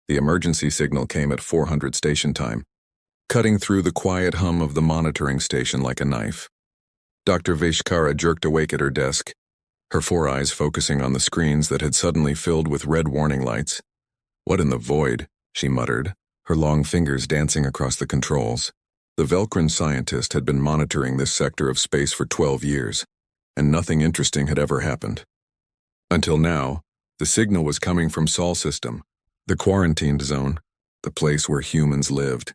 The emergency signal came at 400 station time, cutting through the quiet hum of the monitoring station like a knife. Dr. Veshkara jerked awake at her desk, her four eyes focusing on the screens that had suddenly filled with red warning lights. "What in the void?" she muttered, her long fingers dancing across the controls. The Velcrin scientist had been monitoring this sector of space for 12 years, and nothing interesting had ever happened. Until now, the signal was coming from Sol System, the quarantined zone, the place where humans lived.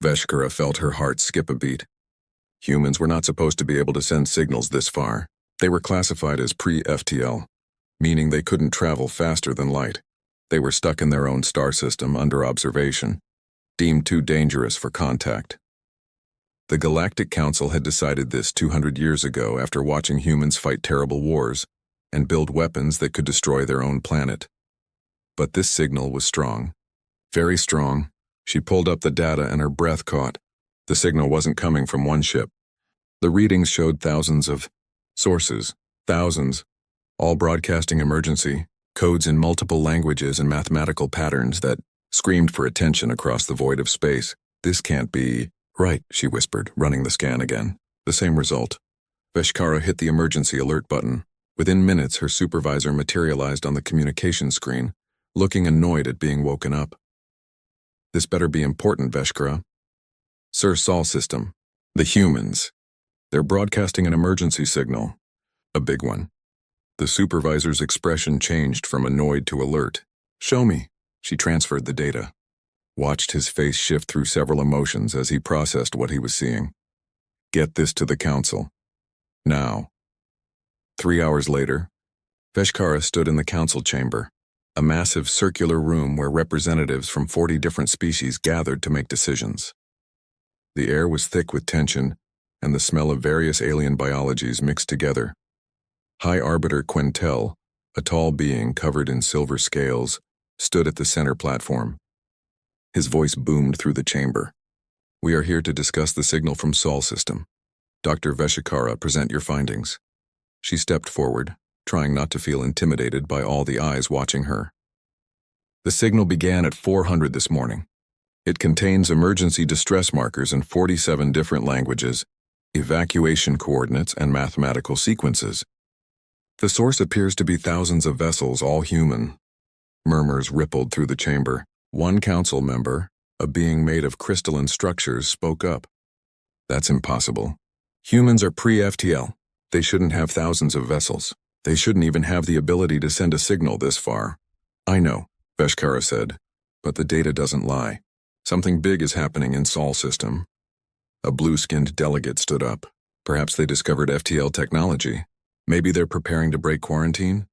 Veshkara felt her heart skip a beat. Humans were not supposed to be able to send signals this far. They were classified as pre-FTL, meaning they couldn't travel faster than light. They were stuck in their own star system under observation, deemed too dangerous for contact. The Galactic Council had decided this 200 years ago after watching humans fight terrible wars and build weapons that could destroy their own planet. But this signal was strong. Very strong. She pulled up the data and her breath caught. The signal wasn't coming from one ship. The readings showed thousands of sources, thousands, all broadcasting emergency, codes in multiple languages and mathematical patterns that screamed for attention across the void of space. "This can't be right," she whispered, running the scan again. The same result. Veshkara hit the emergency alert button. Within minutes, her supervisor materialized on the communication screen, looking annoyed at being woken up. "This better be important, Veshkara." "Sir, Sol System. The humans. They're broadcasting an emergency signal. A big one." The supervisor's expression changed from annoyed to alert. "Show me." She transferred the data. Watched his face shift through several emotions as he processed what he was seeing. "Get this to the council. Now." 3 hours later, Veshkara stood in the council chamber, a massive circular room where representatives from 40 different species gathered to make decisions. The air was thick with tension, and the smell of various alien biologies mixed together. High Arbiter Quentel, a tall being covered in silver scales, stood at the center platform. His voice boomed through the chamber. "We are here to discuss the signal from Sol System. Dr. Veshkara, present your findings." She stepped forward, trying not to feel intimidated by all the eyes watching her. "The signal began at 400 this morning. It contains emergency distress markers in 47 different languages, evacuation coordinates, and mathematical sequences. The source appears to be thousands of vessels, all human." Murmurs rippled through the chamber. One council member, a being made of crystalline structures, spoke up. "That's impossible. Humans are pre-FTL. They shouldn't have thousands of vessels. They shouldn't even have the ability to send a signal this far." "I know," Veshkara said, "but the data doesn't lie. Something big is happening in Sol System." A blue-skinned delegate stood up. "Perhaps they discovered FTL technology. Maybe they're preparing to break quarantine?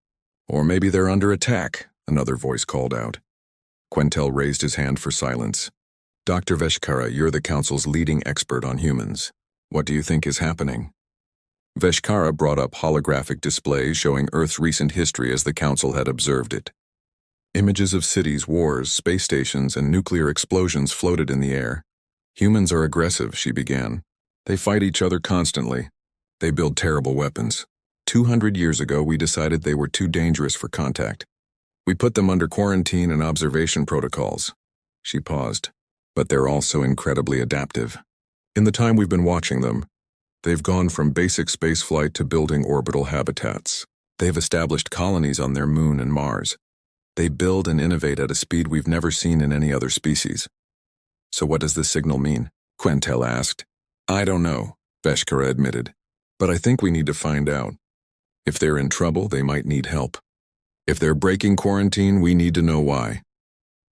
Or maybe they're under attack," another voice called out. Quentel raised his hand for silence. "Dr. Veshkara, you're the council's leading expert on humans. What do you think is happening?" Veshkara brought up holographic displays showing Earth's recent history as the council had observed it. Images of cities, wars, space stations, and nuclear explosions floated in the air. "Humans are aggressive," she began. "They fight each other constantly. They build terrible weapons. 200 years ago, we decided they were too dangerous for contact. We put them under quarantine and observation protocols." She paused. "But they're also incredibly adaptive. In the time we've been watching them, they've gone from basic spaceflight to building orbital habitats. They've established colonies on their moon and Mars. They build and innovate at a speed we've never seen in any other species." "So what does this signal mean?" Quentel asked. "I don't know," Veshkara admitted. "But I think we need to find out. If they're in trouble, they might need help. If they're breaking quarantine, we need to know why."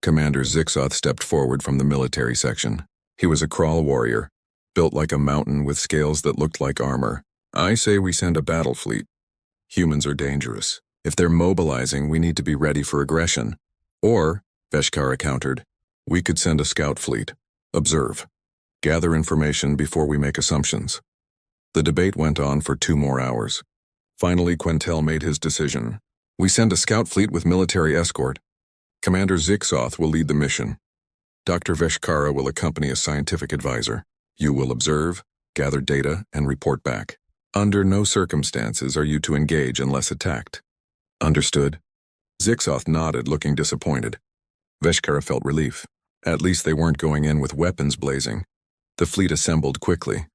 Commander Zixoth stepped forward from the military section. He was a crawl warrior, built like a mountain with scales that looked like armor. "I say we send a battle fleet. Humans are dangerous. If they're mobilizing, we need to be ready for aggression. Or," Veshkara countered, "we could send a scout fleet. Observe. Gather information before we make assumptions." The debate went on for 2 more hours. Finally, Quentel made his decision. "We send a scout fleet with military escort. Commander Zixoth will lead the mission. Dr. Veshkara will accompany a scientific advisor. You will observe, gather data, and report back. Under no circumstances are you to engage unless attacked." "Understood." Zixoth nodded, looking disappointed. Veshkara felt relief. At least they weren't going in with weapons blazing. The fleet assembled quickly.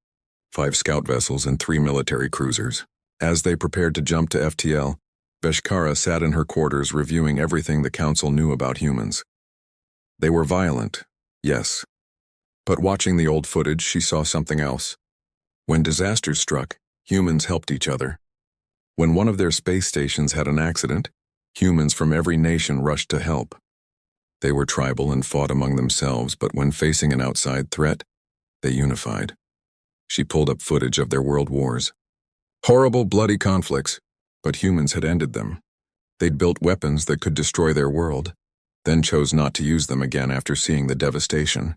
5 scout vessels and 3 military cruisers. As they prepared to jump to FTL, Veshkara sat in her quarters reviewing everything the Council knew about humans. They were violent, yes. But watching the old footage, she saw something else. When disasters struck, humans helped each other. When one of their space stations had an accident, humans from every nation rushed to help. They were tribal and fought among themselves, but when facing an outside threat, they unified. She pulled up footage of their world wars. Horrible, bloody conflicts, but humans had ended them. They'd built weapons that could destroy their world, then chose not to use them again after seeing the devastation.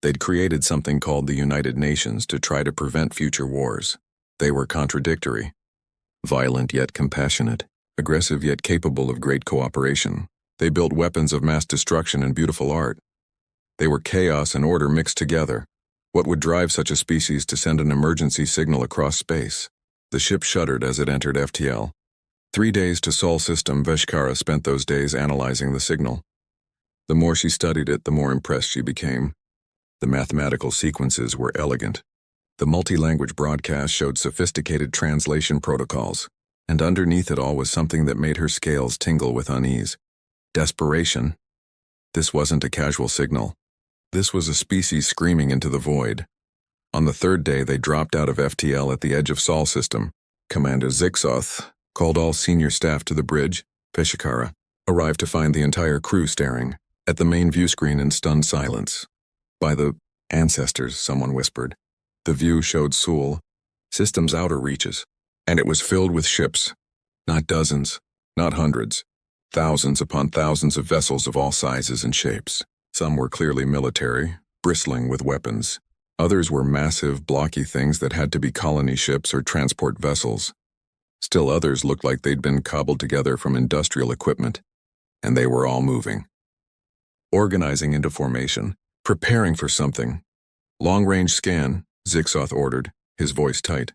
They'd created something called the United Nations to try to prevent future wars. They were contradictory. Violent yet compassionate, aggressive yet capable of great cooperation. They built weapons of mass destruction and beautiful art. They were chaos and order mixed together. What would drive such a species to send an emergency signal across space? The ship shuddered as it entered FTL. 3 days to Sol system. Veshkara spent those days analyzing the signal. The more she studied it, the more impressed she became. The mathematical sequences were elegant. The multi-language broadcast showed sophisticated translation protocols, and underneath it all was something that made her scales tingle with unease. Desperation. This wasn't a casual signal. This was a species screaming into the void. On the 3rd day, they dropped out of FTL at the edge of Sol system. Commander Zixoth called all senior staff to the bridge. Veshkara arrived to find the entire crew staring at the main view screen in stunned silence. By the ancestors, someone whispered. The view showed Sul, system's outer reaches, and it was filled with ships. Not dozens, not hundreds. Thousands upon thousands of vessels of all sizes and shapes. Some were clearly military, bristling with weapons. Others were massive, blocky things that had to be colony ships or transport vessels. Still others looked like they'd been cobbled together from industrial equipment, and they were all moving. Organizing into formation, preparing for something. Long-range scan, Zixoth ordered, his voice tight.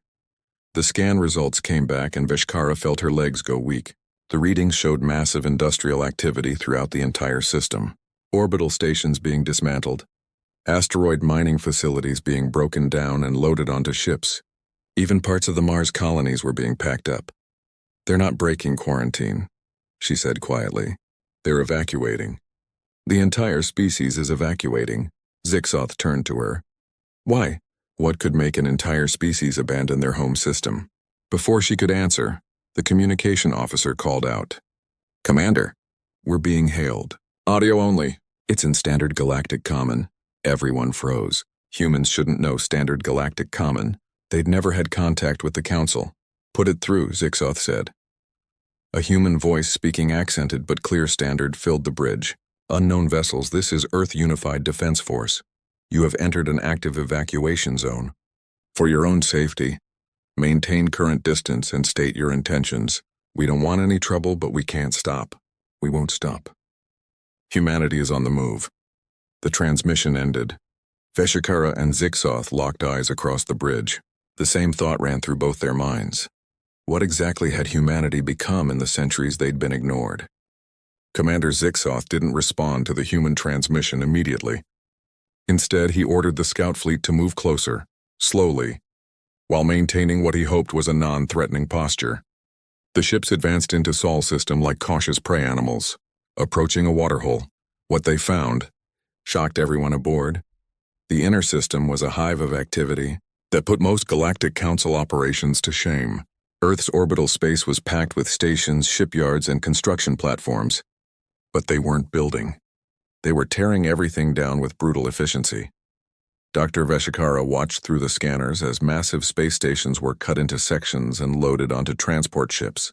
The scan results came back and Veshkara felt her legs go weak. The readings showed massive industrial activity throughout the entire system. Orbital stations being dismantled. Asteroid mining facilities being broken down and loaded onto ships. Even parts of the Mars colonies were being packed up. They're not breaking quarantine, she said quietly. They're evacuating. The entire species is evacuating. Zixoth turned to her. Why? What could make an entire species abandon their home system? Before she could answer, the communication officer called out. Commander, we're being hailed. Audio only. It's in Standard Galactic Common. Everyone froze. Humans shouldn't know Standard Galactic Common. They'd never had contact with the Council. Put it through, Zixoth said. A human voice speaking accented but clear Standard filled the bridge. Unknown vessels, this is Earth Unified Defense Force. You have entered an active evacuation zone. For your own safety, maintain current distance and state your intentions. We don't want any trouble, but we can't stop. We won't stop. Humanity is on the move. The transmission ended. Veshkara and Zixoth locked eyes across the bridge. The same thought ran through both their minds. What exactly had humanity become in the centuries they'd been ignored? Commander Zixoth didn't respond to the human transmission immediately. Instead, he ordered the scout fleet to move closer, slowly, while maintaining what he hoped was a non-threatening posture. The ships advanced into Sol system like cautious prey animals, approaching a waterhole. What they found shocked everyone aboard. The inner system was a hive of activity that put most Galactic Council operations to shame. Earth's orbital space was packed with stations, shipyards, and construction platforms. But they weren't building. They were tearing everything down with brutal efficiency. Dr. Veshkara watched through the scanners as massive space stations were cut into sections and loaded onto transport ships.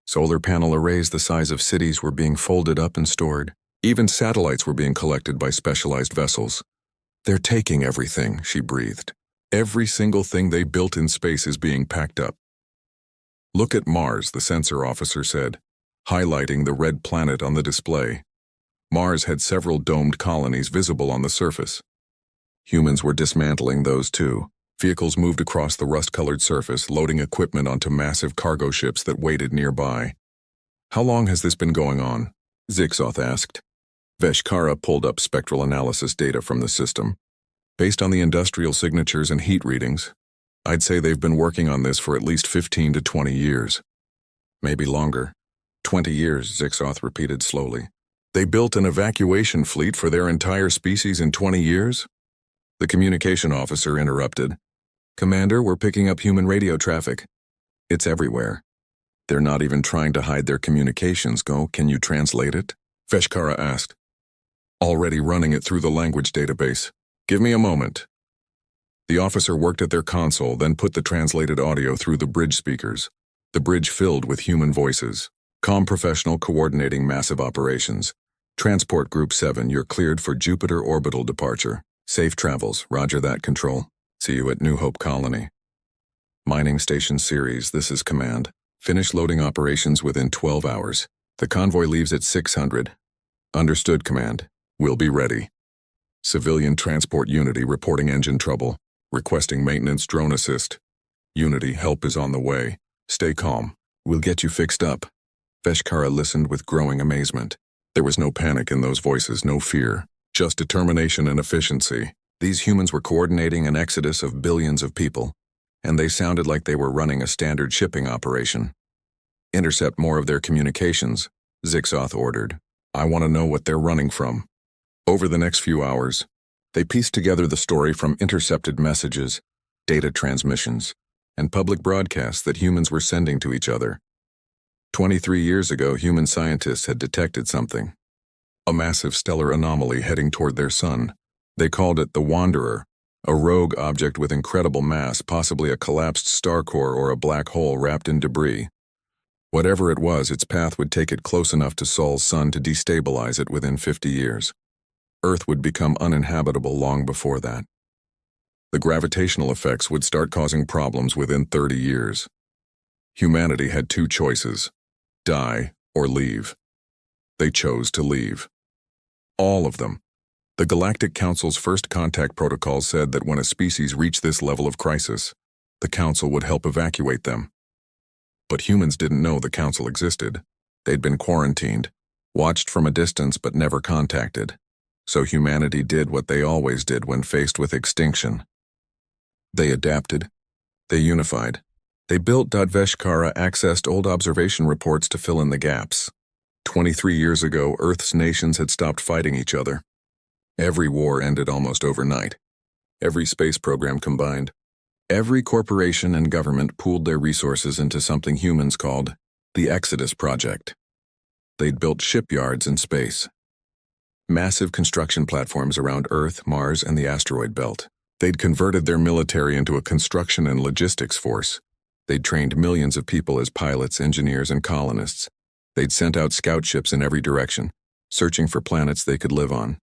Solar panel arrays the size of cities were being folded up and stored. Even satellites were being collected by specialized vessels. They're taking everything, she breathed. Every single thing they built in space is being packed up. Look at Mars, the sensor officer said, highlighting the red planet on the display. Mars had several domed colonies visible on the surface. Humans were dismantling those too. Vehicles moved across the rust-colored surface, loading equipment onto massive cargo ships that waited nearby. How long has this been going on? Zixoth asked. Veshkara pulled up spectral analysis data from the system. Based on the industrial signatures and heat readings, I'd say they've been working on this for at least 15 to 20 years. Maybe longer. 20 years, Zixoth repeated slowly. They built an evacuation fleet for their entire species in 20 years? The communication officer interrupted. Commander, we're picking up human radio traffic. It's everywhere. They're not even trying to hide their communications. Can you translate it? Veshkara asked. Already running it through the language database. Give me a moment. The officer worked at their console, then put the translated audio through the bridge speakers. The bridge filled with human voices. Comm professional coordinating massive operations. Transport Group 7, you're cleared for Jupiter orbital departure. Safe travels, roger that, Control. See you at New Hope Colony. Mining Station Series, this is Command. Finish loading operations within 12 hours. The convoy leaves at 600. Understood, Command. We'll be ready. Civilian Transport Unity reporting engine trouble. Requesting maintenance drone assist. Unity, help is on the way. Stay calm. We'll get you fixed up. Veshkara listened with growing amazement. There was no panic in those voices, no fear. Just determination and efficiency. These humans were coordinating an exodus of billions of people, and they sounded like they were running a standard shipping operation. Intercept more of their communications, Zixoth ordered. I want to know what they're running from. Over the next few hours, they pieced together the story from intercepted messages, data transmissions, and public broadcasts that humans were sending to each other. 23 years ago, human scientists had detected something. A massive stellar anomaly heading toward their sun. They called it the Wanderer, a rogue object with incredible mass, possibly a collapsed star core or a black hole wrapped in debris. Whatever it was, its path would take it close enough to Sol's sun to destabilize it within 50 years. Earth would become uninhabitable long before that. The gravitational effects would start causing problems within 30 years. Humanity had two choices: die or leave. They chose to leave. All of them. The Galactic Council's first contact protocol said that when a species reached this level of crisis, the Council would help evacuate them. But humans didn't know the Council existed. They'd been quarantined, watched from a distance but never contacted. So humanity did what they always did when faced with extinction. They adapted. They unified. They built. Veshkara accessed old observation reports to fill in the gaps. 23 years ago, Earth's nations had stopped fighting each other. Every war ended almost overnight. Every space program combined. Every corporation and government pooled their resources into something humans called the Exodus Project. They'd built shipyards in space. Massive construction platforms around Earth, Mars, and the asteroid belt. They'd converted their military into a construction and logistics force. They'd trained millions of people as pilots, engineers, and colonists. They'd sent out scout ships in every direction, searching for planets they could live on.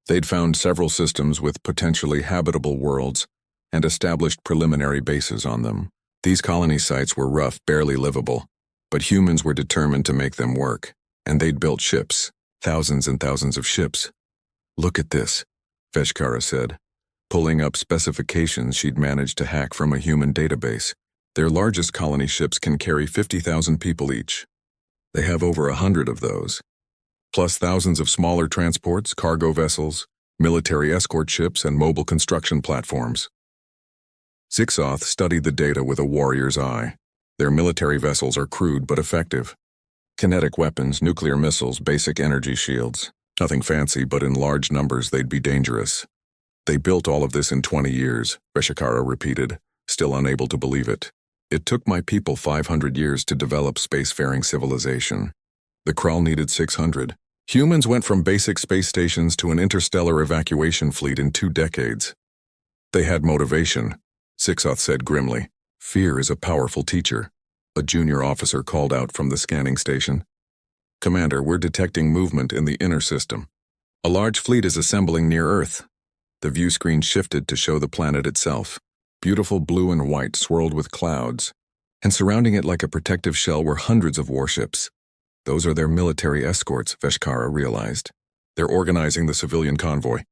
They'd found several systems with potentially habitable worlds and established preliminary bases on them. These colony sites were rough, barely livable, but humans were determined to make them work, and they'd built ships, thousands and thousands of ships. Look at this, Veshkara said, pulling up specifications she'd managed to hack from a human database. Their largest colony ships can carry 50,000 people each. They have over 100 of those, plus thousands of smaller transports, cargo vessels, military escort ships, and mobile construction platforms. Zixoth studied the data with a warrior's eye. Their military vessels are crude but effective. Kinetic weapons, nuclear missiles, basic energy shields. Nothing fancy, but in large numbers they'd be dangerous. They built all of this in 20 years, Veshkara repeated, still unable to believe it. It took my people 500 years to develop spacefaring civilization. The Krull needed 600. Humans went from basic space stations to an interstellar evacuation fleet in 2 decades. They had motivation, Zixoth said grimly. Fear is a powerful teacher, a junior officer called out from the scanning station. Commander, we're detecting movement in the inner system. A large fleet is assembling near Earth. The view screen shifted to show the planet itself. Beautiful blue and white swirled with clouds, and surrounding it like a protective shell were hundreds of warships. Those are their military escorts, Veshkara realized. They're organizing the civilian convoy.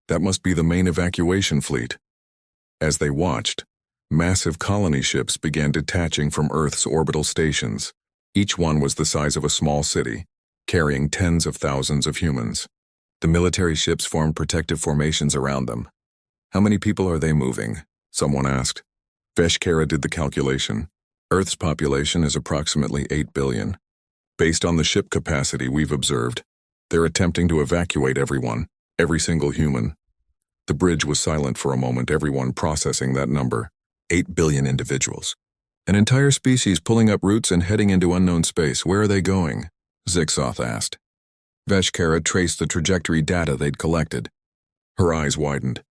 That must be the main evacuation fleet. As they watched, massive colony ships began detaching from Earth's orbital stations. Each one was the size of a small city, carrying tens of thousands of humans. The military ships formed protective formations around them. How many people are they moving? Someone asked. Veshkara did the calculation. Earth's population is approximately 8 billion. Based on the ship capacity we've observed, they're attempting to evacuate everyone, every single human. The bridge was silent for a moment, everyone processing that number. 8 billion individuals. An entire species pulling up roots and heading into unknown space. Where are they going? Zixoth asked. Veshkara traced the trajectory data they'd collected. Her eyes widened.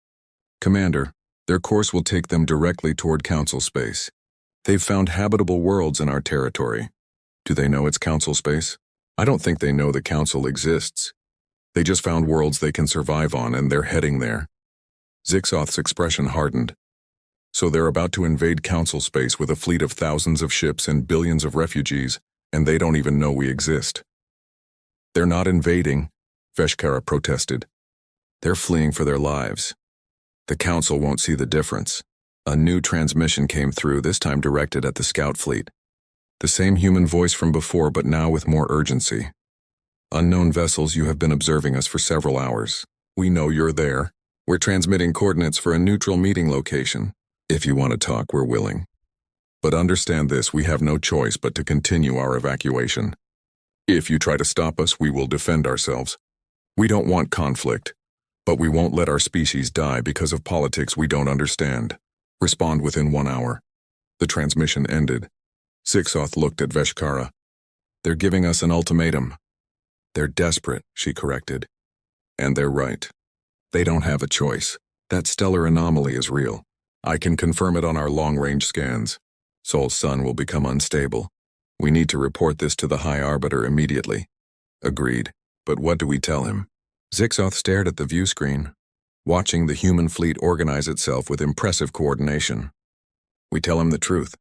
Commander, their course will take them directly toward Council space. They've found habitable worlds in our territory. Do they know it's Council space? I don't think they know the Council exists. They just found worlds they can survive on, and they're heading there. Zixoth's expression hardened. So they're about to invade Council space with a fleet of thousands of ships and billions of refugees, and they don't even know we exist. They're not invading, Veshkara protested. They're fleeing for their lives. The Council won't see the difference. A new transmission came through, this time directed at the scout fleet. The same human voice from before, but now with more urgency. Unknown vessels, you have been observing us for several hours. We know you're there. We're transmitting coordinates for a neutral meeting location. If you want to talk, we're willing. But understand this, we have no choice but to continue our evacuation. If you try to stop us, we will defend ourselves. We don't want conflict, but we won't let our species die because of politics we don't understand. Respond within 1 hour. The transmission ended. Zixoth looked at Veshkara. They're giving us an ultimatum. They're desperate, she corrected. And they're right. They don't have a choice. That stellar anomaly is real. I can confirm it on our long-range scans. Sol's sun will become unstable. We need to report this to the High Arbiter immediately. Agreed. But what do we tell him? Zixoth stared at the view screen, watching the human fleet organize itself with impressive coordination. We tell him the truth.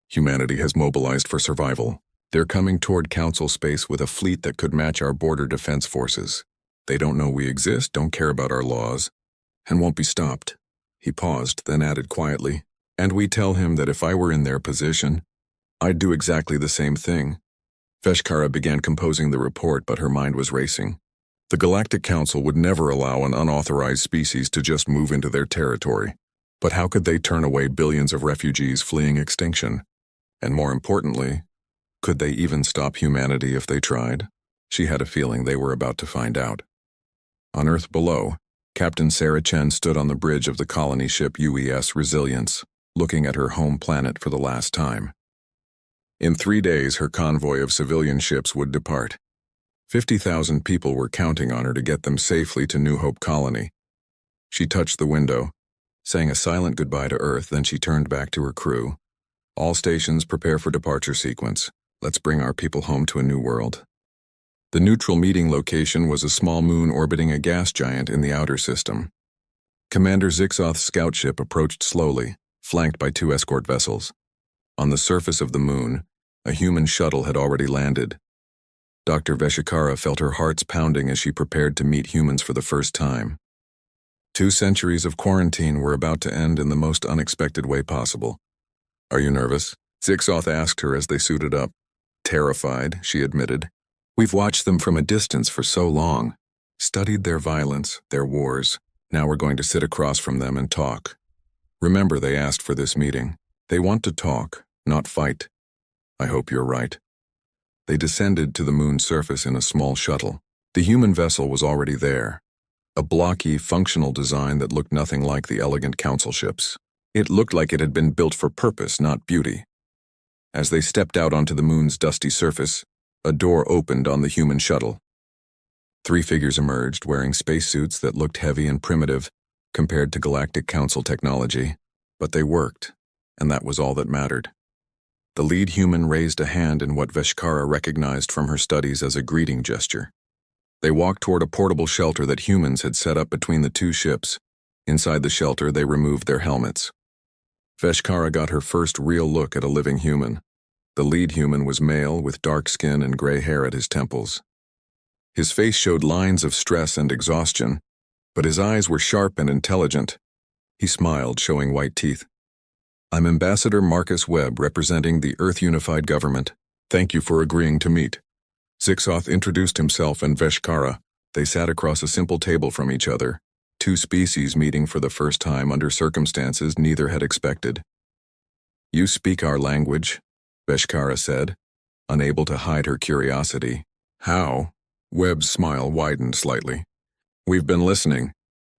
Humanity has mobilized for survival. They're coming toward Council space with a fleet that could match our border defense forces. They don't know we exist, don't care about our laws, and won't be stopped. He paused, then added quietly, and we tell him that if I were in their position, I'd do exactly the same thing. Veshkara began composing the report, but her mind was racing. The Galactic Council would never allow an unauthorized species to just move into their territory. But how could they turn away billions of refugees fleeing extinction? And more importantly, could they even stop humanity if they tried? She had a feeling they were about to find out. On Earth below, Captain Sarah Chen stood on the bridge of the colony ship UES Resilience, looking at her home planet for the last time. In 3 days, her convoy of civilian ships would depart. 50,000 people were counting on her to get them safely to New Hope Colony. She touched the window, saying a silent goodbye to Earth, then she turned back to her crew. All stations prepare for departure sequence. Let's bring our people home to a new world. The neutral meeting location was a small moon orbiting a gas giant in the outer system. Commander Zixoth's scout ship approached slowly, flanked by 2 escort vessels. On the surface of the moon, a human shuttle had already landed. Dr. Veshkara felt her heart's pounding as she prepared to meet humans for the first time. 2 centuries of quarantine were about to end in the most unexpected way possible. Are you nervous? Zixoth asked her as they suited up. Terrified, she admitted. We've watched them from a distance for so long, studied their violence, their wars. Now we're going to sit across from them and talk. Remember, they asked for this meeting. They want to talk, not fight. I hope you're right. They descended to the moon's surface in a small shuttle. The human vessel was already there, a blocky, functional design that looked nothing like the elegant council ships. It looked like it had been built for purpose, not beauty. As they stepped out onto the moon's dusty surface, a door opened on the human shuttle. 3 figures emerged, wearing spacesuits that looked heavy and primitive compared to Galactic Council technology, but they worked, and that was all that mattered. The lead human raised a hand in what Veshkara recognized from her studies as a greeting gesture. They walked toward a portable shelter that humans had set up between the 2 ships. Inside the shelter, they removed their helmets. Veshkara got her first real look at a living human. The lead human was male with dark skin and gray hair at his temples. His face showed lines of stress and exhaustion, but his eyes were sharp and intelligent. He smiled, showing white teeth. I'm Ambassador Marcus Webb, representing the Earth Unified Government. Thank you for agreeing to meet. Zixoth introduced himself and Veshkara. They sat across a simple table from each other, two species meeting for the first time under circumstances neither had expected. "You speak our language," Veshkara said, unable to hide her curiosity. "How?" Webb's smile widened slightly. "We've been listening.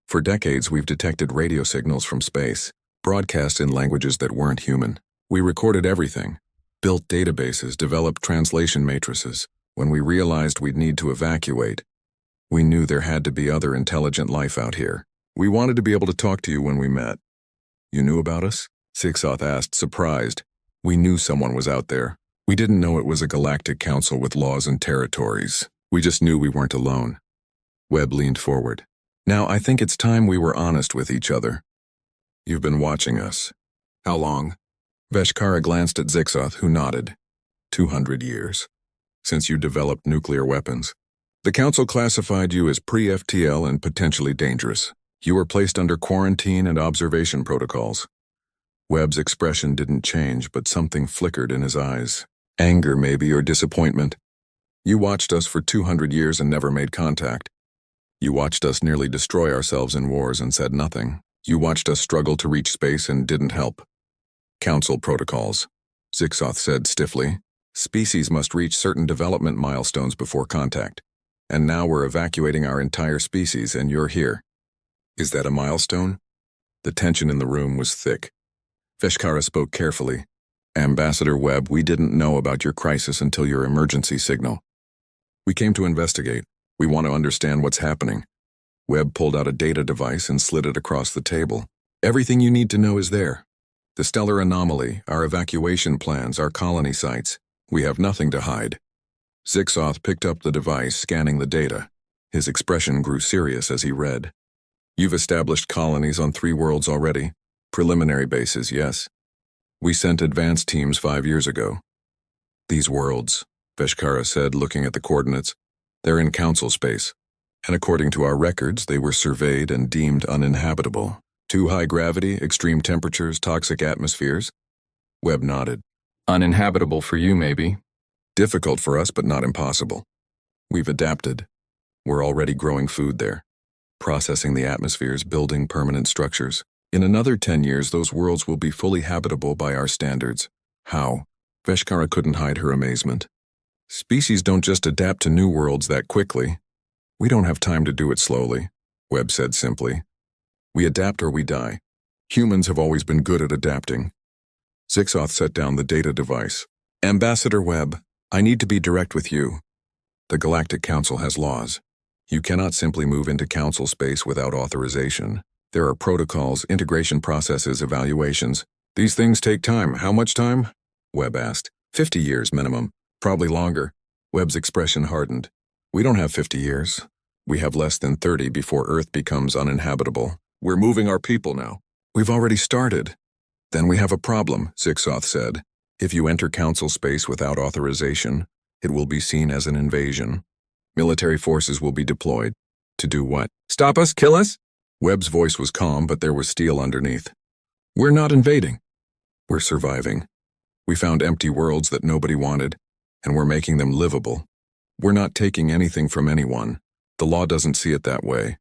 For decades we've detected radio signals from space, broadcast in languages that weren't human. We recorded everything, built databases, developed translation matrices. When we realized we'd need to evacuate, we knew there had to be other intelligent life out here. We wanted to be able to talk to you when we met." "You knew about us?" Zixoth asked, surprised. "We knew someone was out there. We didn't know it was a galactic council with laws and territories. We just knew we weren't alone." Webb leaned forward. "Now I think it's time we were honest with each other. You've been watching us. How long?" Veshkara glanced at Zixoth, who nodded. 200 years. Since you developed nuclear weapons. The Council classified you as pre-FTL and potentially dangerous. You were placed under quarantine and observation protocols. Webb's expression didn't change, but something flickered in his eyes. Anger, maybe, or disappointment. "You watched us for 200 years and never made contact. You watched us nearly destroy ourselves in wars and said nothing. You watched us struggle to reach space and didn't help." "Council protocols," Zixoth said stiffly. "Species must reach certain development milestones before contact. And now we're evacuating our entire species and you're here. Is that a milestone?" The tension in the room was thick. Veshkara spoke carefully. "Ambassador Webb, we didn't know about your crisis until your emergency signal. We came to investigate. We want to understand what's happening." Webb pulled out a data device and slid it across the table. "Everything you need to know is there. The stellar anomaly, our evacuation plans, our colony sites. We have nothing to hide." Zixoth picked up the device, scanning the data. His expression grew serious as he read. "You've established colonies on 3 worlds already. Preliminary bases, yes. We sent advanced teams 5 years ago." "These worlds," Veshkara said, looking at the coordinates, "they're in Council space. And according to our records, they were surveyed and deemed uninhabitable. Too high gravity, extreme temperatures, toxic atmospheres." Webb nodded. "Uninhabitable for you, maybe. Difficult for us, but not impossible. We've adapted. We're already growing food there, processing the atmospheres, building permanent structures. In another 10 years, those worlds will be fully habitable by our standards." "How?" Veshkara couldn't hide her amazement. "Species don't just adapt to new worlds that quickly. We don't have time to do it slowly," Webb said simply. "We adapt or we die. Humans have always been good at adapting." Zixoth set down the data device. "Ambassador Webb, I need to be direct with you. The Galactic Council has laws. You cannot simply move into Council space without authorization. There are protocols, integration processes, evaluations. These things take time. How much time?" Webb asked. 50 years minimum. Probably longer." Webb's expression hardened. "We don't have 50 years. We have less than 30 before Earth becomes uninhabitable. We're moving our people now." "We've already started." "Then we have a problem," Zixoth said. "If you enter Council space without authorization, it will be seen as an invasion. Military forces will be deployed." "To do what?" "Stop us? Kill us?" Webb's voice was calm, but there was steel underneath. "We're not invading. We're surviving. We found empty worlds that nobody wanted, and we're making them livable. We're not taking anything from anyone. The law doesn't see it that way.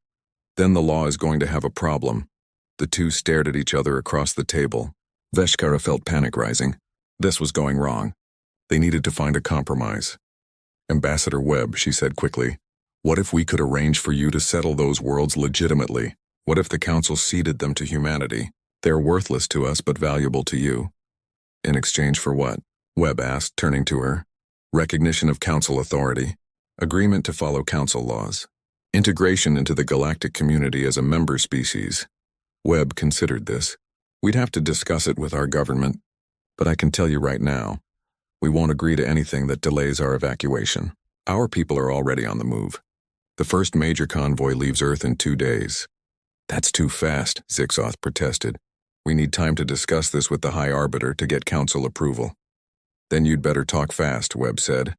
Then the law is going to have a problem." The two stared at each other across the table. Veshkara felt panic rising. This was going wrong. They needed to find a compromise. "Ambassador Webb," she said quickly, "what if we could arrange for you to settle those worlds legitimately? What if the Council ceded them to humanity? They're worthless to us but valuable to you." "In exchange for what?" Webb asked, turning to her. "Recognition of Council authority. Agreement to follow Council laws. Integration into the galactic community as a member species." Webb considered this. "We'd have to discuss it with our government, but I can tell you right now, we won't agree to anything that delays our evacuation. Our people are already on the move. The first major convoy leaves Earth in 2 days." "That's too fast," Zixoth protested. "We need time to discuss this with the High Arbiter to get Council approval." "Then you'd better talk fast," Webb said.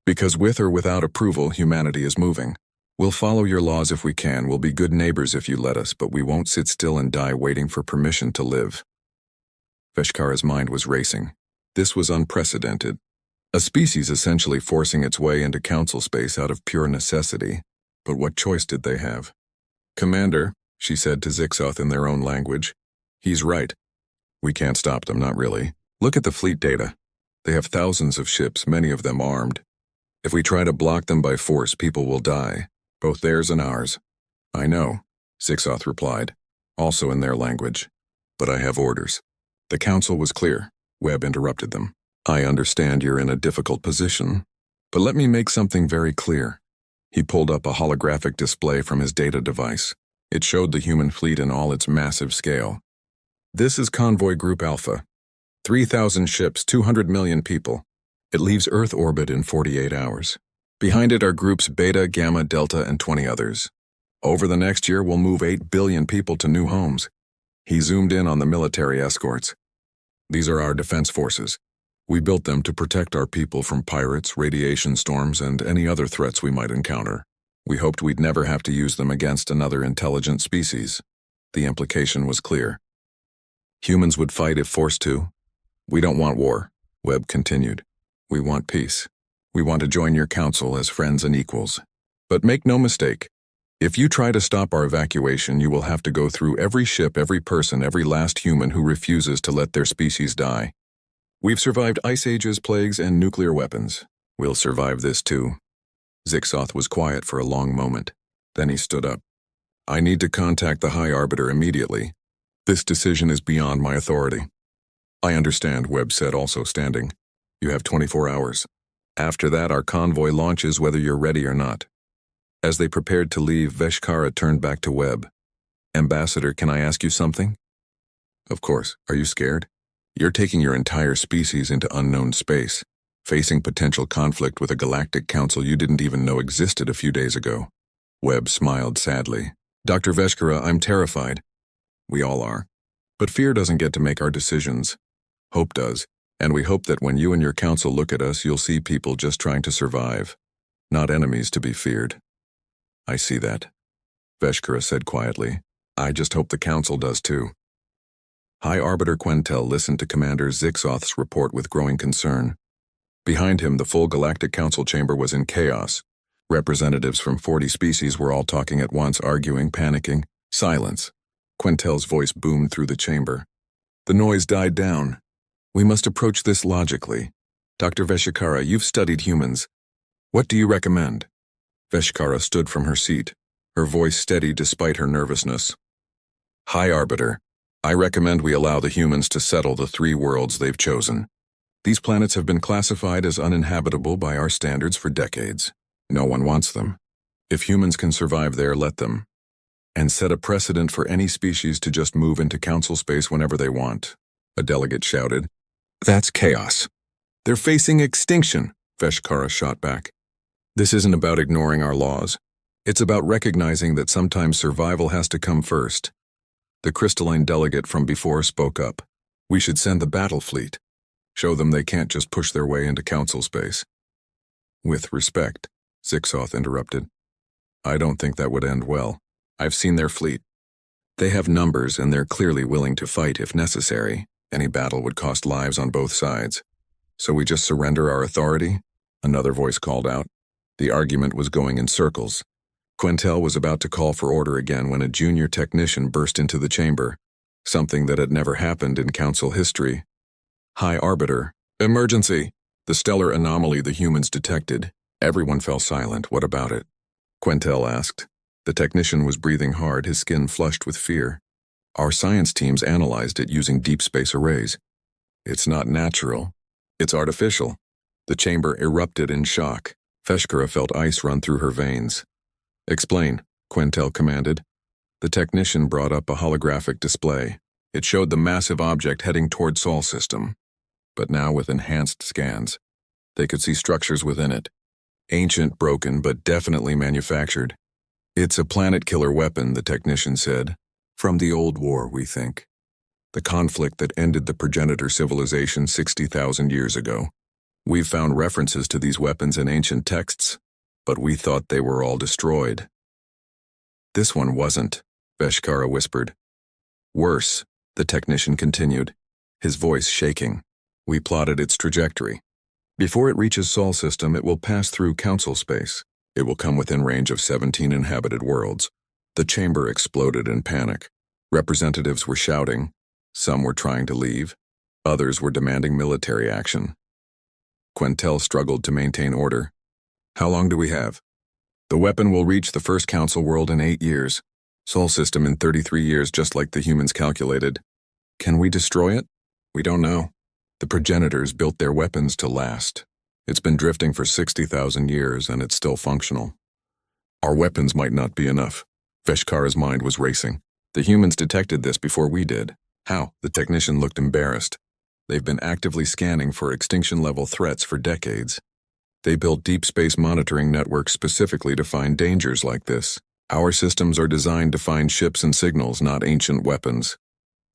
"Because with or without approval, humanity is moving. We'll follow your laws if we can, we'll be good neighbors if you let us, but we won't sit still and die waiting for permission to live." Veshkara's mind was racing. This was unprecedented. A species essentially forcing its way into council space out of pure necessity. But what choice did they have? "Commander," she said to Zixoth in their own language, "he's right. We can't stop them, not really. Look at the fleet data. They have thousands of ships, many of them armed. If we try to block them by force, people will die, both theirs and ours." "I know," Zixoth replied, also in their language. "But I have orders." The council was clear. Webb interrupted them. "I understand you're in a difficult position, but let me make something very clear." He pulled up a holographic display from his data device. It showed the human fleet in all its massive scale. "This is Convoy Group Alpha. 3,000 ships, 200 million people. It leaves Earth orbit in 48 hours. Behind it are groups Beta, Gamma, Delta, and 20 others. Over the next year, we'll move 8 billion people to new homes." He zoomed in on the military escorts. "These are our defense forces. We built them to protect our people from pirates, radiation storms, and any other threats we might encounter. We hoped we'd never have to use them against another intelligent species." The implication was clear. "Humans would fight if forced to. We don't want war," Webb continued. "We want peace. We want to join your council as friends and equals. But make no mistake, if you try to stop our evacuation, you will have to go through every ship, every person, every last human who refuses to let their species die. We've survived ice ages, plagues, and nuclear weapons. We'll survive this too." Zixoth was quiet for a long moment. Then he stood up. "I need to contact the High Arbiter immediately. This decision is beyond my authority." "I understand," Webb said, also standing. "You have 24 hours. After that, our convoy launches whether you're ready or not." As they prepared to leave, Veshkara turned back to Webb. "Ambassador, can I ask you something?" "Of course. Are you scared? You're taking your entire species into unknown space, facing potential conflict with a galactic council you didn't even know existed a few days ago." Webb smiled sadly. "Dr. Veshkara, I'm terrified. We all are. But fear doesn't get to make our decisions. Hope does, and we hope that when you and your council look at us, you'll see people just trying to survive, not enemies to be feared." "I see that," Veshkara said quietly. "I just hope the council does too." High Arbiter Quentel listened to Commander Zixoth's report with growing concern. Behind him, the full Galactic Council chamber was in chaos. Representatives from 40 species were all talking at once, arguing, panicking. "Silence." Quentel's voice boomed through the chamber. The noise died down. "We must approach this logically. Dr. Veshkara, you've studied humans. What do you recommend?" Veshkara stood from her seat, her voice steady despite her nervousness. "High Arbiter, I recommend we allow the humans to settle the 3 worlds they've chosen. These planets have been classified as uninhabitable by our standards for decades. No one wants them. If humans can survive there, let them. And set a precedent for any species to just move into council space whenever they want." A delegate shouted. "That's chaos." "They're facing extinction," Veshkara shot back. "This isn't about ignoring our laws. It's about recognizing that sometimes survival has to come first." The crystalline delegate from before spoke up. "We should send the battle fleet. Show them they can't just push their way into council space." "With respect," Zixoth interrupted, "I don't think that would end well. I've seen their fleet. They have numbers and they're clearly willing to fight if necessary. Any battle would cost lives on both sides. So we just surrender our authority?" Another voice called out. The argument was going in circles. Quentel was about to call for order again when a junior technician burst into the chamber, something that had never happened in council history. "High Arbiter, emergency! The stellar anomaly the humans detected." Everyone fell silent. "What about it?" Quentel asked. The technician was breathing hard, his skin flushed with fear. "Our science teams analyzed it using deep space arrays. It's not natural. It's artificial." The chamber erupted in shock. Veshkara felt ice run through her veins. "Explain," Quentel commanded. The technician brought up a holographic display. It showed the massive object heading toward Sol system, but now with enhanced scans. They could see structures within it. Ancient, broken, but definitely manufactured. "It's a planet-killer weapon," the technician said. "From the old war, we think. The conflict that ended the progenitor civilization 60,000 years ago. We've found references to these weapons in ancient texts, but we thought they were all destroyed." "This one wasn't," Veshkara whispered. "Worse," the technician continued, his voice shaking. "We plotted its trajectory. Before it reaches Sol system, it will pass through Council space. It will come within range of 17 inhabited worlds. The chamber exploded in panic. Representatives were shouting. Some were trying to leave. Others were demanding military action. Quentel struggled to maintain order. How long do we have? The weapon will reach the first Council world in 8 years. Sol system in 33 years, just like the humans calculated. Can we destroy it? We don't know. The progenitors built their weapons to last. It's been drifting for 60,000 years, and it's still functional. Our weapons might not be enough. Veshkara's mind was racing. The humans detected this before we did. How? The technician looked embarrassed. They've been actively scanning for extinction-level threats for decades. They built deep space monitoring networks specifically to find dangers like this. Our systems are designed to find ships and signals, not ancient weapons.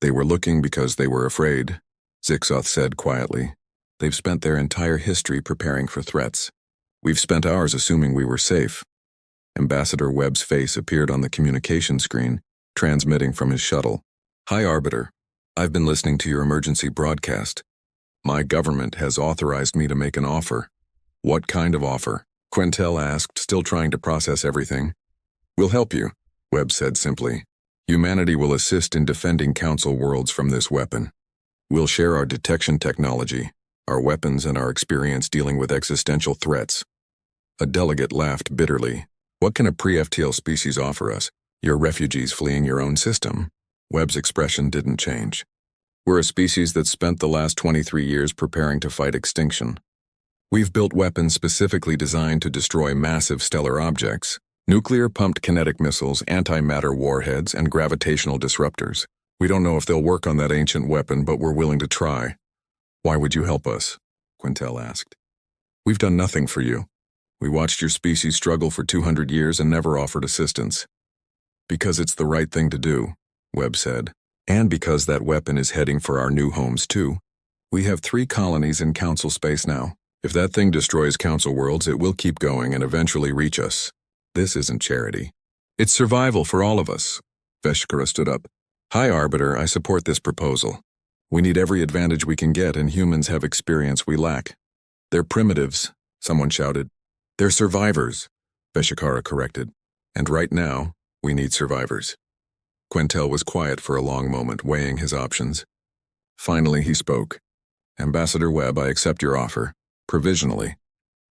They were looking because they were afraid, Zixoth said quietly. They've spent their entire history preparing for threats. We've spent ours assuming we were safe. Ambassador Webb's face appeared on the communication screen, transmitting from his shuttle. Hi, Arbiter. I've been listening to your emergency broadcast. My government has authorized me to make an offer. What kind of offer? Quentel asked, still trying to process everything. We'll help you, Webb said simply. Humanity will assist in defending Council worlds from this weapon. We'll share our detection technology, our weapons, and our experience dealing with existential threats. A delegate laughed bitterly. What can a pre-FTL species offer us? You're refugees fleeing your own system. Webb's expression didn't change. We're a species that spent the last 23 years preparing to fight extinction. We've built weapons specifically designed to destroy massive stellar objects, nuclear-pumped kinetic missiles, antimatter warheads, and gravitational disruptors. We don't know if they'll work on that ancient weapon, but we're willing to try. Why would you help us? Quentel asked. We've done nothing for you. We watched your species struggle for 200 years and never offered assistance. Because it's the right thing to do, Webb said. And because that weapon is heading for our new homes too. We have 3 colonies in Council space now. If that thing destroys Council worlds, it will keep going and eventually reach us. This isn't charity. It's survival for all of us. Veshkara stood up. Hi, Arbiter, I support this proposal. We need every advantage we can get, and humans have experience we lack. They're primitives, someone shouted. They're survivors, Veshkara corrected. And right now, we need survivors. Quentel was quiet for a long moment, weighing his options. Finally, he spoke. Ambassador Webb, I accept your offer, provisionally.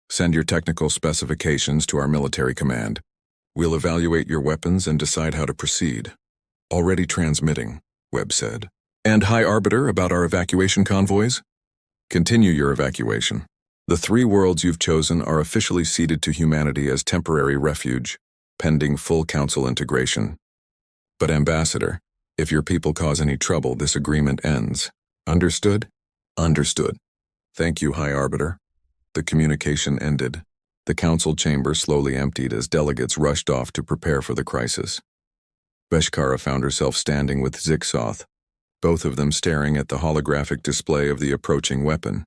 Send your technical specifications to our military command. We'll evaluate your weapons and decide how to proceed. Already transmitting, Webb said. And hi, Arbiter, about our evacuation convoys? Continue your evacuation. The 3 worlds you've chosen are officially ceded to humanity as temporary refuge, pending full Council integration. But Ambassador, if your people cause any trouble, this agreement ends. Understood? Understood. Thank you, High Arbiter. The communication ended. The Council chamber slowly emptied as delegates rushed off to prepare for the crisis. Veshkara found herself standing with Zixoth, both of them staring at the holographic display of the approaching weapon.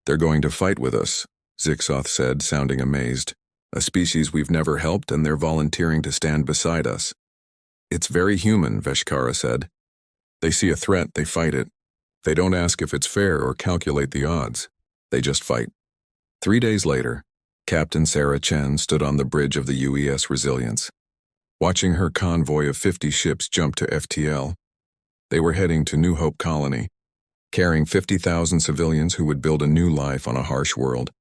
They're going to fight with us, Zixoth said, sounding amazed. A species we've never helped, and they're volunteering to stand beside us. It's very human, Veshkara said. They see a threat, they fight it. They don't ask if it's fair or calculate the odds. They just fight. 3 days later, Captain Sarah Chen stood on the bridge of the UES Resilience, watching her convoy of 50 ships jump to FTL. They were heading to New Hope Colony, carrying 50,000 civilians who would build a new life on a harsh world.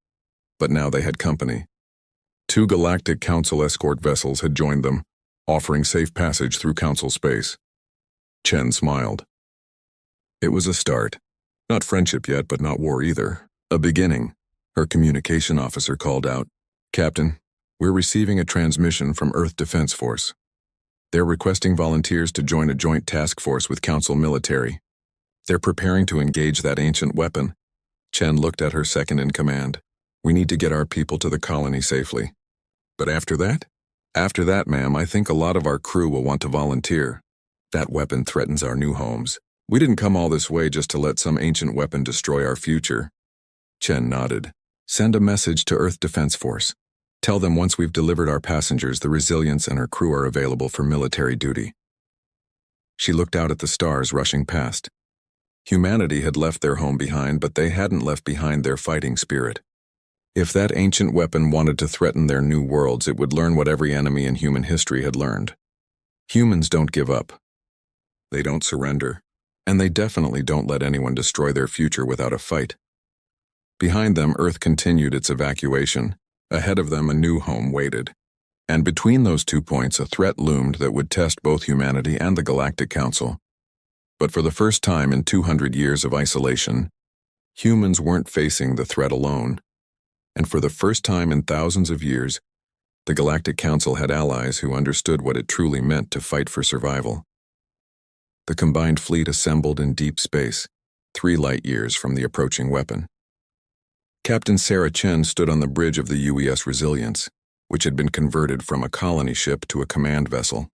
But now they had company. 2 Galactic Council escort vessels had joined them, offering safe passage through Council space. Chen smiled. It was a start. Not friendship yet, but not war either. A beginning. Her communication officer called out, Captain, we're receiving a transmission from Earth Defense Force. They're requesting volunteers to join a joint task force with Council military. They're preparing to engage that ancient weapon. Chen looked at her second in command. We need to get our people to the colony safely. But after that? After that, ma'am, I think a lot of our crew will want to volunteer. That weapon threatens our new homes. We didn't come all this way just to let some ancient weapon destroy our future. Chen nodded. Send a message to Earth Defense Force. Tell them once we've delivered our passengers, the Resilience and her crew are available for military duty. She looked out at the stars rushing past. Humanity had left their home behind, but they hadn't left behind their fighting spirit. If that ancient weapon wanted to threaten their new worlds, it would learn what every enemy in human history had learned. Humans don't give up. They don't surrender. And they definitely don't let anyone destroy their future without a fight. Behind them, Earth continued its evacuation. Ahead of them, a new home waited. And between those 2 points, a threat loomed that would test both humanity and the Galactic Council. But for the first time in 200 years of isolation, humans weren't facing the threat alone. And for the first time in thousands of years, the Galactic Council had allies who understood what it truly meant to fight for survival. The combined fleet assembled in deep space, 3 light years from the approaching weapon. Captain Sarah Chen stood on the bridge of the UES Resilience, which had been converted from a colony ship to a command vessel.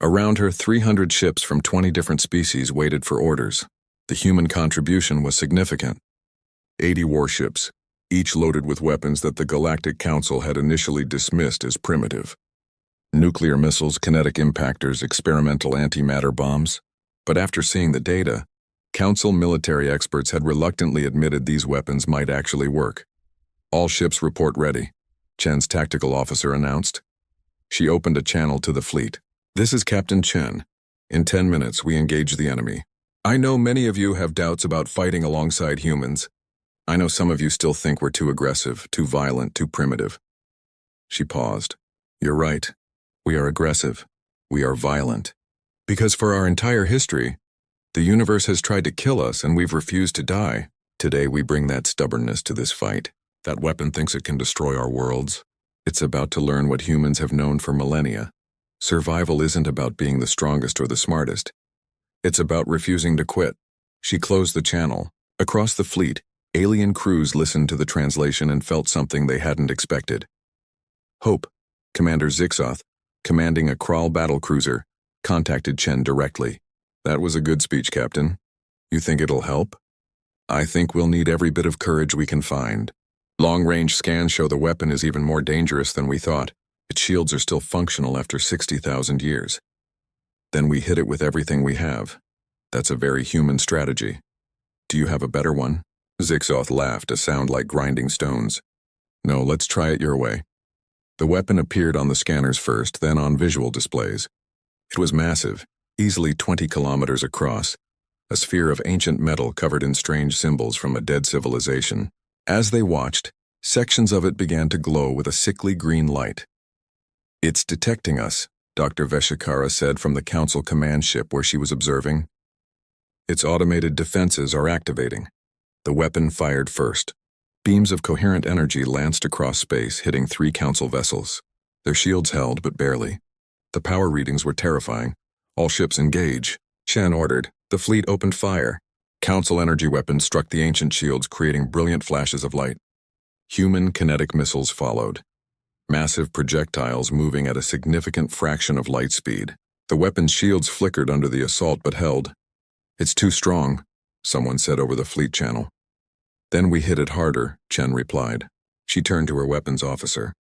Around her, 300 ships from 20 different species waited for orders. The human contribution was significant. 80 warships, each loaded with weapons that the Galactic Council had initially dismissed as primitive. Nuclear missiles, kinetic impactors, experimental antimatter bombs. But after seeing the data, Council military experts had reluctantly admitted these weapons might actually work. All ships report ready, Chen's tactical officer announced. She opened a channel to the fleet. This is Captain Chen. In 10 minutes, we engage the enemy. I know many of you have doubts about fighting alongside humans. I know some of you still think we're too aggressive, too violent, too primitive. She paused. You're right. We are aggressive. We are violent. Because for our entire history, the universe has tried to kill us and we've refused to die. Today we bring that stubbornness to this fight. That weapon thinks it can destroy our worlds. It's about to learn what humans have known for millennia. Survival isn't about being the strongest or the smartest. It's about refusing to quit. She closed the channel. Across the fleet, alien crews listened to the translation and felt something they hadn't expected. Hope, Commander Zixoth, commanding a Kral battlecruiser, contacted Chen directly. That was a good speech, Captain. You think it'll help? I think we'll need every bit of courage we can find. Long-range scans show the weapon is even more dangerous than we thought. Its shields are still functional after 60,000 years. Then we hit it with everything we have. That's a very human strategy. Do you have a better one? Zixoth laughed, a sound like grinding stones. No, let's try it your way. The weapon appeared on the scanners first, then on visual displays. It was massive, easily 20 kilometers across, a sphere of ancient metal covered in strange symbols from a dead civilization. As they watched, sections of it began to glow with a sickly green light. It's detecting us, Dr. Veshikara said from the Council command ship where she was observing. Its automated defenses are activating. The weapon fired first. Beams of coherent energy lanced across space, hitting 3 Council vessels. Their shields held, but barely. The power readings were terrifying. All ships engage, Chen ordered. The fleet opened fire. Council energy weapons struck the ancient shields, creating brilliant flashes of light. Human kinetic missiles followed. Massive projectiles moving at a significant fraction of light speed. The weapon's shields flickered under the assault but held. It's too strong, someone said over the fleet channel. Then we hit it harder, Chen replied. She turned to her weapons officer.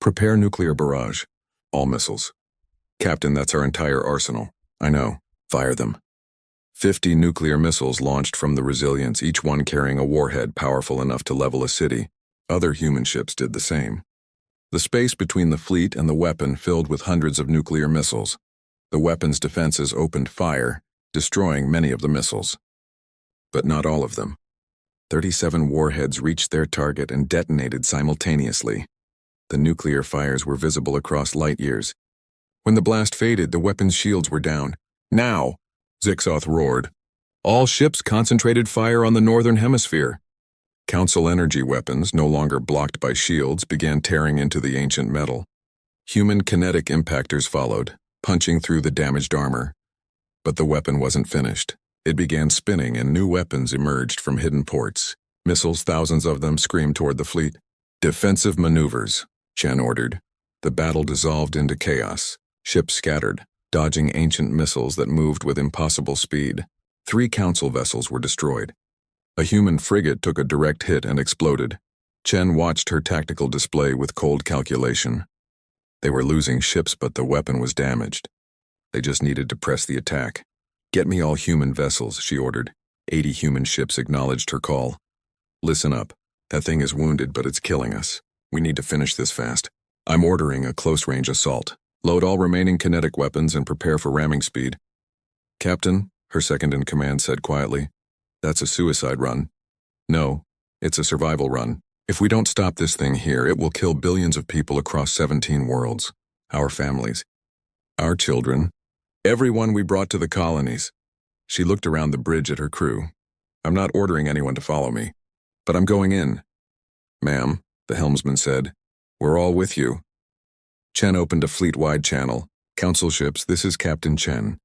Prepare nuclear barrage. All missiles. Captain, that's our entire arsenal. I know. Fire them. 50 nuclear missiles launched from the Resilience, each one carrying a warhead powerful enough to level a city. Other human ships did the same. The space between the fleet and the weapon filled with hundreds of nuclear missiles. The weapon's defenses opened fire, destroying many of the missiles. But not all of them. 37 warheads reached their target and detonated simultaneously. The nuclear fires were visible across light years. When the blast faded, the weapon's shields were down. Now, Zixoth roared. All ships concentrated fire on the northern hemisphere. Council energy weapons, no longer blocked by shields, began tearing into the ancient metal. Human kinetic impactors followed, punching through the damaged armor. But the weapon wasn't finished. It began spinning and new weapons emerged from hidden ports. Missiles, thousands of them, screamed toward the fleet. Defensive maneuvers, Chen ordered. The battle dissolved into chaos. Ships scattered, dodging ancient missiles that moved with impossible speed. 3 Council vessels were destroyed. A human frigate took a direct hit and exploded. Chen watched her tactical display with cold calculation. They were losing ships, but the weapon was damaged. They just needed to press the attack. Get me all human vessels, she ordered. 80 human ships acknowledged her call. Listen up. That thing is wounded, but it's killing us. We need to finish this fast. I'm ordering a close-range assault. Load all remaining kinetic weapons and prepare for ramming speed. Captain, her second-in-command said quietly, that's a suicide run. No, it's a survival run. If we don't stop this thing here, it will kill billions of people across 17 worlds. Our families. Our children. Everyone we brought to the colonies. She looked around the bridge at her crew. I'm not ordering anyone to follow me, but I'm going in. Ma'am, the helmsman said, we're all with you. Chen opened a fleet-wide channel. Council ships, this is Captain Chen.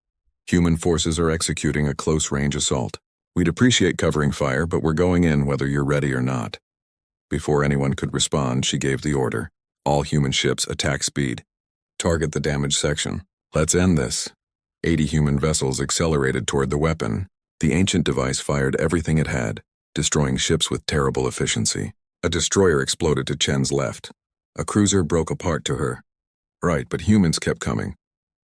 Human forces are executing a close-range assault. We'd appreciate covering fire, but we're going in whether you're ready or not. Before anyone could respond, she gave the order. All human ships, attack speed. Target the damaged section. Let's end this. 80 human vessels accelerated toward the weapon. The ancient device fired everything it had, destroying ships with terrible efficiency. A destroyer exploded to Chen's left. A cruiser broke apart to her. Right, but humans kept coming.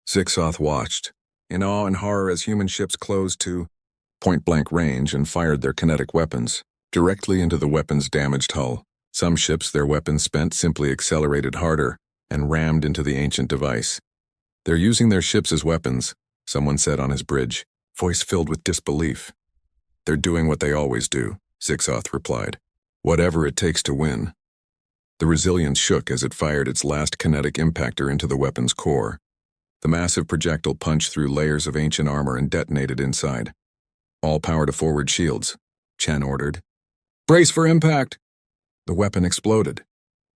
Zixoth watched, in awe and horror as human ships closed to point-blank range and fired their kinetic weapons directly into the weapon's damaged hull. Some ships, their weapons spent, simply accelerated harder and rammed into the ancient device. They're using their ships as weapons, someone said on his bridge, voice filled with disbelief. They're doing what they always do, Zixoth replied. Whatever it takes to win. The Resilience shook as it fired its last kinetic impactor into the weapon's core. The massive projectile punched through layers of ancient armor and detonated inside. All power to forward shields, Chen ordered. Brace for impact! The weapon exploded.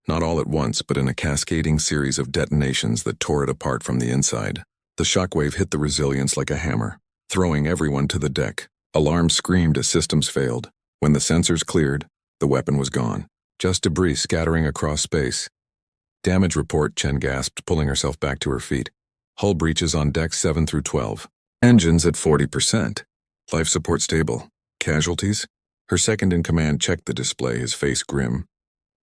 Not all at once, but in a cascading series of detonations that tore it apart from the inside. The shockwave hit the Resilience like a hammer, throwing everyone to the deck. Alarms screamed as systems failed. When the sensors cleared, the weapon was gone. Just debris scattering across space. Damage report, Chen gasped, pulling herself back to her feet. Hull breaches on decks 7 through 12. Engines at 40%. Life support stable. Casualties? Her second-in-command checked the display, his face grim.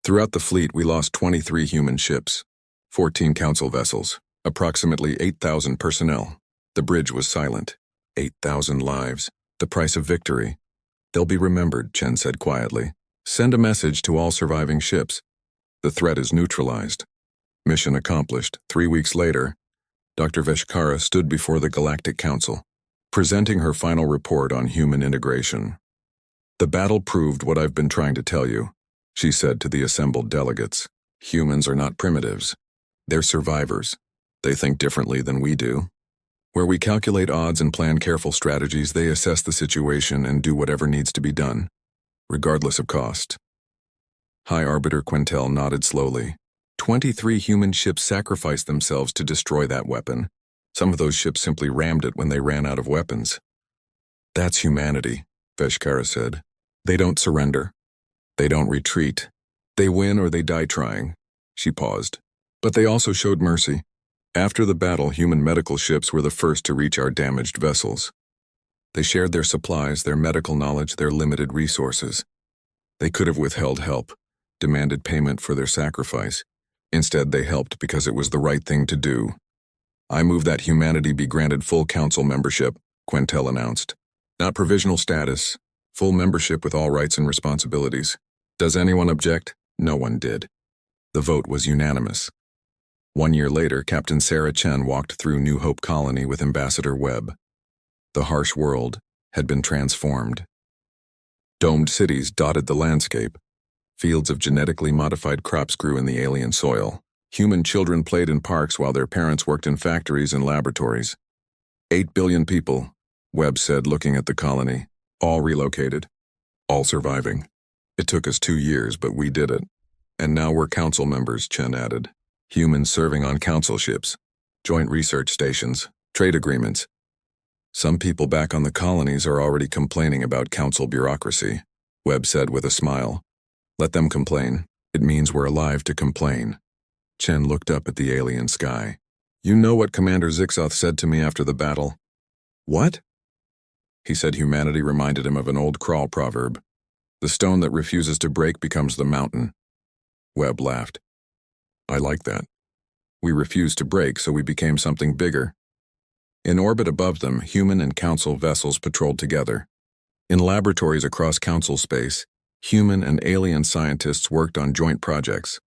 Throughout the fleet, we lost 23 human ships, 14 council vessels, approximately 8,000 personnel. The bridge was silent. 8,000 lives. The price of victory. They'll be remembered, Chen said quietly. Send a message to all surviving ships. The threat is neutralized. Mission accomplished. 3 weeks later, Dr. Veshkara stood before the Galactic Council, presenting her final report on human integration. The battle proved what I've been trying to tell you, she said to the assembled delegates. Humans are not primitives. They're survivors. They think differently than we do. Where we calculate odds and plan careful strategies, they assess the situation and do whatever needs to be done, regardless of cost. High Arbiter Quintel nodded slowly. 23 human ships sacrificed themselves to destroy that weapon. Some of those ships simply rammed it when they ran out of weapons. That's humanity, Veshkara said. They don't surrender. They don't retreat. They win or they die trying. She paused. But they also showed mercy. After the battle, human medical ships were the first to reach our damaged vessels. They shared their supplies, their medical knowledge, their limited resources. They could have withheld help, demanded payment for their sacrifice. Instead, they helped because it was the right thing to do. I move that humanity be granted full council membership, Quintel announced. Not provisional status, full membership with all rights and responsibilities. Does anyone object? No one did. The vote was unanimous. 1 year later, Captain Sarah Chen walked through New Hope Colony with Ambassador Webb. The harsh world had been transformed. Domed cities dotted the landscape. Fields of genetically modified crops grew in the alien soil. Human children played in parks while their parents worked in factories and laboratories. 8 billion people, Webb said, looking at the colony. All relocated. All surviving. It took us 2 years, but we did it. And now we're council members, Chen added. Humans serving on council ships, joint research stations, trade agreements. Some people back on the colonies are already complaining about council bureaucracy, Webb said with a smile. Let them complain. It means we're alive to complain. Chen looked up at the alien sky. You know what Commander Zixoth said to me after the battle? What? He said humanity reminded him of an old crawl proverb. The stone that refuses to break becomes the mountain. Webb laughed. I like that. We refused to break, so we became something bigger. In orbit above them, human and council vessels patrolled together. In laboratories across council space, Human and alien scientists worked on joint projects.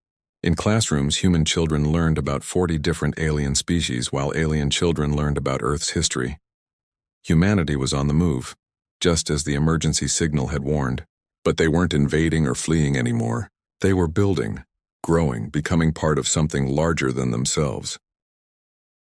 In classrooms, human children learned about 40 different alien species, while alien children learned about Earth's history. Humanity was on the move, just as the emergency signal had warned. But they weren't invading or fleeing anymore. They were building, growing, becoming part of something larger than themselves.